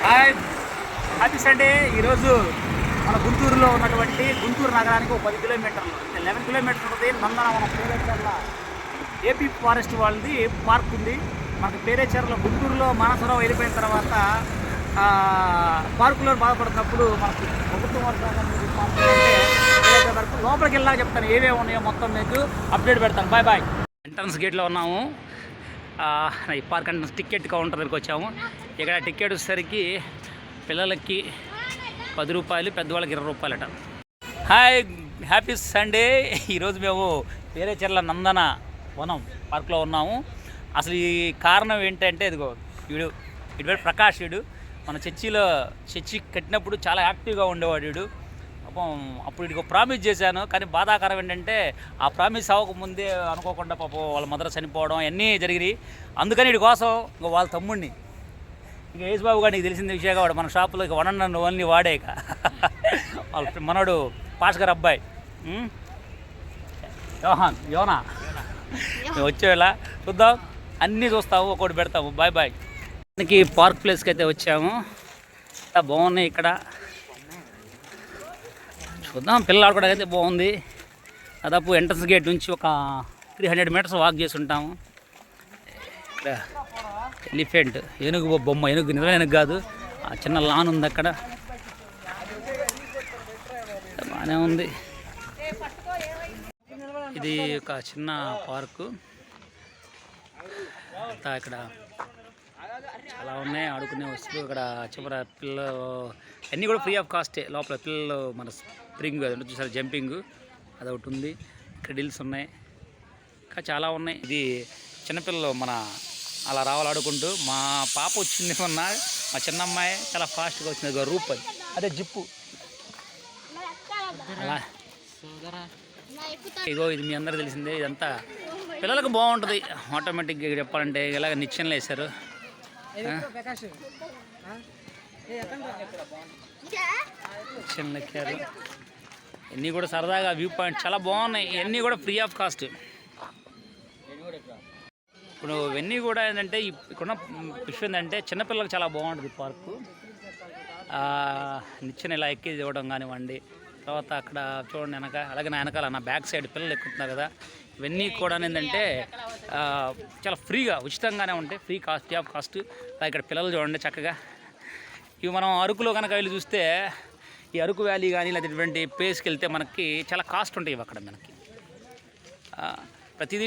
Hi happy Sunday. ఈరోజు మన గుంటూరులో ఉన్నటువంటి గుంటూరు నగరానికి ఒక 10 కిలోమీటర్లు 11 కిలోమీటర్లు ఉంటుంది నందనవనం పేరేచర్ల ఏపీ ఫారెస్ట్ వాళ్ళది పార్క్ ఉంది. మనకు పేరేచర్ల గుంటూరులో మానసరావు వెళ్ళిపోయిన తర్వాత పార్కులో బాధపడుతున్నప్పుడు మనకు ప్రభుత్వం వరకు లోపలికి వెళ్ళాక చెప్తాను ఏవేవి ఉన్నాయో మొత్తం మీకు అప్డేట్ పెడతాను. Bye bye. ఎంట్రన్స్ గేట్లో ఉన్నాము. ఈ పార్క్ అంటే టికెట్ కౌంటర్ దగ్గరికి వచ్చాము. ఇక్కడ టికెట్ వచ్చేసరికి పిల్లలకి 10 రూపాయలు, పెద్దవాళ్ళకి 20 రూపాయలట. Hi happy Sunday. ఈరోజు మేము పేరేచర్ల నందన వనం పార్క్లో ఉన్నాము. అసలు ఈ కారణం ఏంటంటే ఇదిగో ఇటు ప్రకాష్ మన చర్చి కట్టినప్పుడు చాలా యాక్టివ్గా ఉండేవాడు. అప్పుడు ఇదిగో ప్రామిస్ చేశాను, కానీ బాధాకరం ఏంటంటే ఆ ప్రామిస్ అవ్వకముందే అనుకోకుండా పాపం వాళ్ళ మదర్ చనిపోవడం అన్నీ జరిగినాయి. అందుకని వీడి కోసం ఇంకో వాళ్ళ తమ్ముడిని ఇక యేసుబాబు గారు నీకు తెలిసిన విషయం వాడు మన షాపులో ఇక 1 and only వాడే ఇక వాళ్ళ మనోడు పాస్ గారు అబ్బాయి యోనా మేము వచ్చేలా చూద్దాం, అన్నీ చూస్తాము, ఒకటి పెడతాము. Bye bye. మనకి పార్క్ ప్లేస్కి అయితే వచ్చాము. బాగున్నాయి ఇక్కడ, చూద్దాం. పిల్లలు ఆడుకోవడానికి అయితే బాగుంది. దాదాపు ఎంట్రన్స్ గేట్ నుంచి ఒక 300 మీటర్స్ వాక్ చేసి ఉంటాము. ఇక్కడ ఎలిఫెంట్ ఏనుగు బొమ్మ, ఏనుగు నిజమైన ఏనుగు కాదు, ఆ చిన్న లాన్ ఉంది అక్కడ, బాగానే ఉంది. ఇది ఒక చిన్న పార్కు. అంతా ఇక్కడ చాలా ఉన్నాయి ఆడుకునే వస్తువులు. ఇక్కడ చివర పిల్లలు అన్నీ కూడా ఫ్రీ ఆఫ్ కాస్టే. లోపల పిల్లలు మన స్ప్రింగ్ అది చూసారు, జంపింగ్ అది ఒకటి ఉంది. ఇక్కడ హిల్స్ ఉన్నాయి, ఇంకా చాలా ఉన్నాయి. ఇది చిన్నపిల్లలు మన అలా రావాలి ఆడుకుంటూ. మా పాప వచ్చింది మొన్న, మా చిన్న అమ్మాయి చాలా ఫాస్ట్గా వచ్చింది. రూపాయి అదే జిప్పు అలా. ఇగో ఇది మీ అందరూ తెలిసిందే. ఇదంతా పిల్లలకు బాగుంటుంది. ఆటోమేటిక్గా చెప్పాలంటే ఇలాగ నిచ్చెనలు వేశారు. నిచ్చెనలు ఎక్కారు. ఇవన్నీ కూడా సరదాగా వ్యూ పాయింట్ చాలా బాగున్నాయి. ఇవన్నీ కూడా ఫ్రీ ఆఫ్ కాస్ట్. ఇప్పుడు ఇవన్నీ కూడా ఏంటంటే ఇక్కడున్న విషయం ఏంటంటే చిన్నపిల్లలకు చాలా బాగుంటుంది పార్కు. నిచ్చెన ఇలా ఎక్కి ఇవ్వడం కానివ్వండి. తర్వాత అక్కడ చూడండి వెనక, అలాగే నా వెనకాల నా బ్యాక్ సైడ్ పిల్లలు ఎక్కుతున్నారు కదా, ఇవన్నీ కూడా ఏంటంటే చాలా ఫ్రీగా ఉచితంగానే ఉంటాయి. Free of cost. ఇక్కడ పిల్లలు చూడండి చక్కగా. ఇవి మనం అరకులో కనుక వెళ్ళి చూస్తే, ఈ అరకు వ్యాలీ కానీ లేదంటే ప్లేస్కి వెళ్తే మనకి చాలా కాస్ట్ ఉంటాయి. అక్కడ మనకి ప్రతిదీ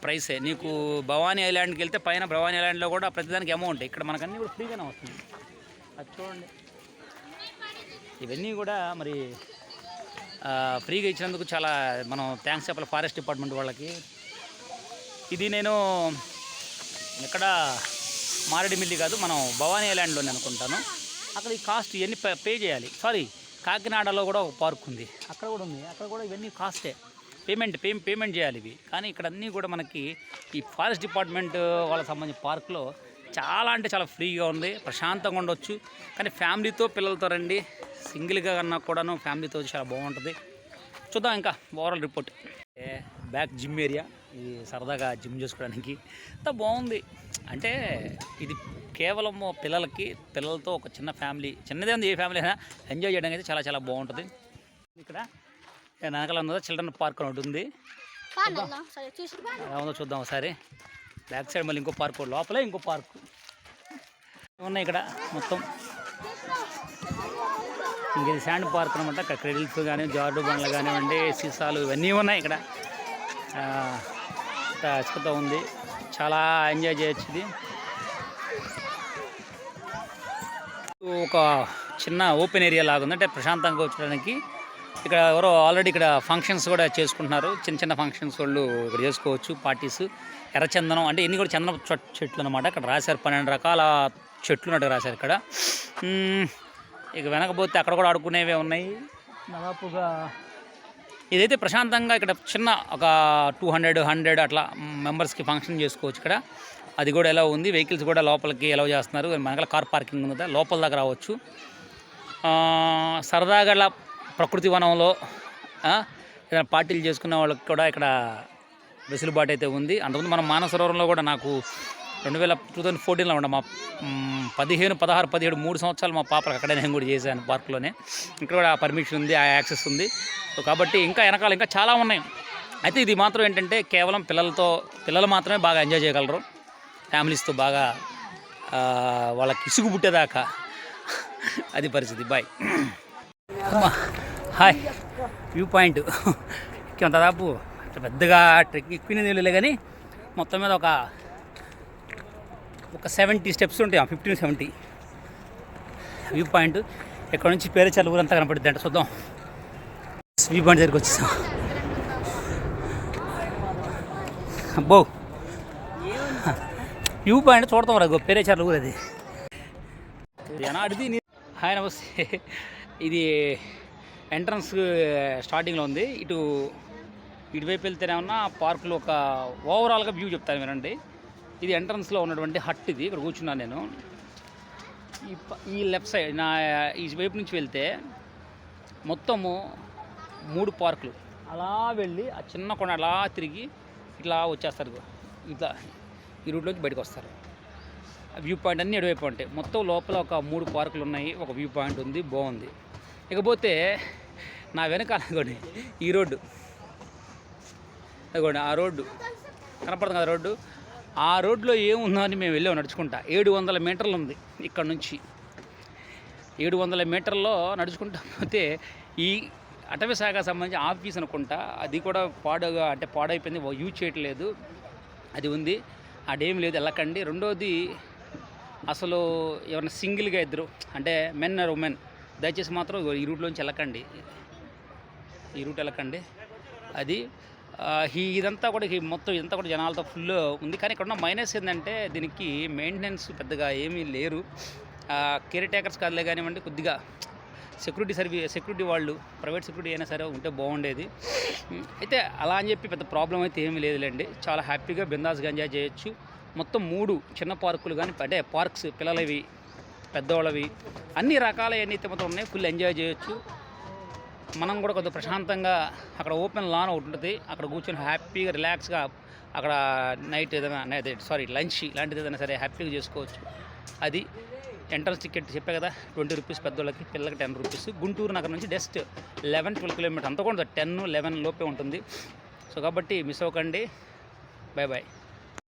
ప్రైసే. నీకు భవానీ ఐలాండ్కి వెళ్తే పైన భవానీ ఐలాండ్లో కూడా ప్రతిదానికి అమౌంట్. ఇక్కడ మనకు అన్నీ కూడా ఫ్రీగానే వస్తుంది. అది చూడండి. ఇవన్నీ కూడా మరి ఫ్రీగా ఇచ్చినందుకు చాలా మనం థ్యాంక్స్ చెప్పాలి ఫారెస్ట్ డిపార్ట్మెంట్ వాళ్ళకి. ఇది నేను ఎక్కడ మారేడుమిల్లి కాదు, మనం భవానీ ఐలాండ్లోనే అనుకుంటాను. అక్కడ ఈ కాస్ట్ ఇవన్నీ పే చేయాలి. సారీ, కాకినాడలో కూడా ఒక పార్క్ ఉంది, అక్కడ కూడా ఉంది. అక్కడ కూడా ఇవన్నీ కాస్టే, పేమెంట్ చేయాలి ఇవి. కానీ ఇక్కడ అన్నీ కూడా మనకి ఈ ఫారెస్ట్ డిపార్ట్మెంట్ వాళ్ళకి సంబంధించిన పార్క్లో చాలా అంటే చాలా ఫ్రీగా ఉంది, ప్రశాంతంగా ఉండొచ్చు. కానీ ఫ్యామిలీతో పిల్లలతో రండి, సింగిల్గా కన్నా కూడాను ఫ్యామిలీతో చాలా బాగుంటుంది. చూద్దాం ఇంకా overall report. Back gym area, ఇది సరదాగా జిమ్ చేసుకోవడానికి అంతా బాగుంది. అంటే ఇది కేవలం పిల్లలతో ఒక చిన్న ఫ్యామిలీ, చిన్నదే ఉంది, ఏ ఫ్యామిలీ అయినా ఎంజాయ్ చేయడానికి అయితే చాలా చాలా బాగుంటుంది. ఇక్కడ వెనకాల ఉన్నదో చిల్డ్రన్ పార్క్ అని ఉంటుంది, ఎలా ఉందో చూద్దాం ఒకసారి. బ్యాక్ సైడ్ మళ్ళీ ఇంకో పార్క్, లోపలే ఇంకో పార్క్ ఉన్నాయి ఇక్కడ మొత్తం. ఇంక ఇది శాండ్ పార్క్ అనమాట. అక్కడ క్రెడిల్స్ కానీ, జారుడు బండ్లు కానివ్వండి, సీసాలు ఇవన్నీ ఉన్నాయి ఇక్కడ. ఇసుకతో ఉంది, చాలా ఎంజాయ్ చేయొచ్చు. ఇది ఒక చిన్న ఓపెన్ ఏరియా లాగా ఉంది, అంటే ప్రశాంతంగా వచ్చడానికి. ఇక్కడ ఎవరో ఆల్రెడీ ఇక్కడ ఫంక్షన్స్ కూడా చేసుకుంటున్నారు, చిన్న చిన్న ఫంక్షన్స్ వాళ్ళు ఇక్కడ చేసుకోవచ్చు. పార్టీస్, ఎర్రచందనం అంటే ఇన్ని కూడా చందనం చెట్లు అనమాట. ఇక్కడ రాశారు 12 రకాల చెట్లు ఉన్నట్టు రాశారు ఇక్కడ. ఇక వెనకపోతే అక్కడ కూడా ఆడుకునేవే ఉన్నాయి దాదాపుగా. ఇదైతే ప్రశాంతంగా ఇక్కడ చిన్న ఒక 200 అట్లా మెంబర్స్కి ఫంక్షన్ చేసుకోవచ్చు ఇక్కడ. అది కూడా ఎలా ఉంది, వెహికల్స్ కూడా లోపలికి ఎలా చేస్తున్నారు. మనకలా కార్ పార్కింగ్ ఉంది, లోపల దాకా రావచ్చు. సరదాగా అలా ప్రకృతి వనంలో ఏదైనా పార్టీలు చేసుకునే వాళ్ళకి కూడా ఇక్కడ వెసులుబాటు అయితే ఉంది. అంతకుముందు మనం మానసరోవరంలో కూడా నాకు 2014లో ఉండ మా 15, 16, 17 3 సంవత్సరాలు మా పాపలకు అక్కడే నేను కూడా చేశాను పార్క్లోనే. ఇక్కడ కూడా ఆ పర్మిషన్ ఉంది, ఆ యాక్సెస్ ఉంది. సో కాబట్టి ఇంకా వెనకాల ఇంకా చాలా ఉన్నాయి. అయితే ఇది మాత్రం ఏంటంటే కేవలం పిల్లలు మాత్రమే బాగా ఎంజాయ్ చేయగలరు. ఫ్యామిలీస్తో బాగా వాళ్ళకి ఇసుగు పుట్టేదాకా అది పరిస్థితి. బాయ్. హాయ్. వ్యూ పాయింట్ ఇంకేం దాదాపు పెద్దగా ట్రెక్ ఎక్కినది వెళ్ళలే కానీ మొత్తం మీద ఒక 70 స్టెప్స్ ఉంటాయి, 15-70 వ్యూ పాయింట్. ఇక్కడ నుంచి పేరుచర్ల ఊరంతా కనపడుద్ది అంటే చూద్దాం. వ్యూ పాయింట్ దగ్గరికి వచ్చేసాం. అబ్బో వ్యూ పాయింట్ చూడతాం రా, పేరుచర్ల ఊరు అది. అడిది. హాయ్ నమస్తే. ఇది ఎంట్రన్స్ స్టార్టింగ్లో ఉంది. ఇటువైపు వెళ్తేనేమన్నా పార్కులో ఒక ఓవరాల్గా వ్యూ చెప్తాను వినండి. ఇది ఎంట్రన్స్లో ఉన్నటువంటి హట్. ఇది ఇక్కడ కూర్చున్నాను నేను. ఈ లెఫ్ట్ సైడ్ ఈ వైపు నుంచి వెళ్తే మొత్తము 3 పార్కులు అలా వెళ్ళి ఆ చిన్న కొండ అలా తిరిగి ఇట్లా వచ్చేస్తారు. ఇట్లా ఈ రూట్లోకి బయటకు వస్తారు. వ్యూ పాయింట్ అన్నీ ఎడవైపు ఉంటాయి. మొత్తం లోపల ఒక 3 పార్కులు ఉన్నాయి, ఒక వ్యూ పాయింట్ ఉంది, బాగుంది. ఇకపోతే నా వెనకాల అనుకోండి ఈ రోడ్డు, అనుకోండి ఆ రోడ్డు కనపడుతుంది కదా రోడ్డు. ఆ రోడ్లో ఏముందో అని మేము వెళ్ళాము నడుచుకుంటా. 700 మీటర్లు ఉంది ఇక్కడ నుంచి. 700 మీటర్లో నడుచుకుంటా పోతే ఈ అటవీ శాఖ సంబంధించి ఆఫీస్ అనుకుంటా, అది కూడా పాడైపోయింది, యూజ్ చేయట్లేదు. అది ఉంది, అదేం లేదు, వెళ్ళకండి. రెండోది అసలు ఎవరైనా సింగిల్గా ఇద్దరు అంటే మెన్ ఆర్ ఉమెన్ దయచేసి మాత్రం ఈ రూట్లోంచి వెళ్ళకండి, ఈ రూట్ వెళ్ళకండి. అది ఇదంతా కూడా జనాలతో ఫుల్ ఉంది. కానీ ఇక్కడ ఉన్న మైనస్ ఏంటంటే దీనికి మెయింటెనెన్స్ పెద్దగా ఏమీ లేరు. కేర్ టేకర్స్ కాదులే కానివ్వండి, కొద్దిగా సెక్యూరిటీ వాళ్ళు ప్రైవేట్ సెక్యూరిటీ అయినా సరే ఉంటే బాగుండేది. అయితే అలా అని చెప్పి పెద్ద ప్రాబ్లం అయితే ఏమీ లేదులేండి. చాలా హ్యాపీగా బిందాస్గా ఎంజాయ్ చేయొచ్చు. మొత్తం 3 చిన్న పార్కులు కానీ అంటే పార్క్స్, పిల్లలవి పెద్దవాళ్ళవి అన్ని రకాల ఏవైతే మొత్తం ఉన్నాయి, ఫుల్ ఎంజాయ్ చేయొచ్చు. మనం కూడా కొంచెం ప్రశాంతంగా అక్కడ ఓపెన్ లాన్ ఒకటి ఉంటుంది, అక్కడ కూర్చొని హ్యాపీగా రిలాక్స్గా అక్కడ నైట్ ఏదైనా లంచ్ ఇలాంటిది ఏదైనా సరే హ్యాపీగా చేసుకోవచ్చు. అది ఎంట్రన్స్ టికెట్ చెప్పే కదా, 20 రూపీస్ పెద్దోళ్ళకి, పిల్లలకి 10 రూపీస్. గుంటూరు నగర్ నుంచి జస్ట్ 11-12 కిలోమీటర్స్, అంత కూడా 10-11 లోపే ఉంటుంది. సో కాబట్టి మిస్ అవ్వకండి. Bye bye.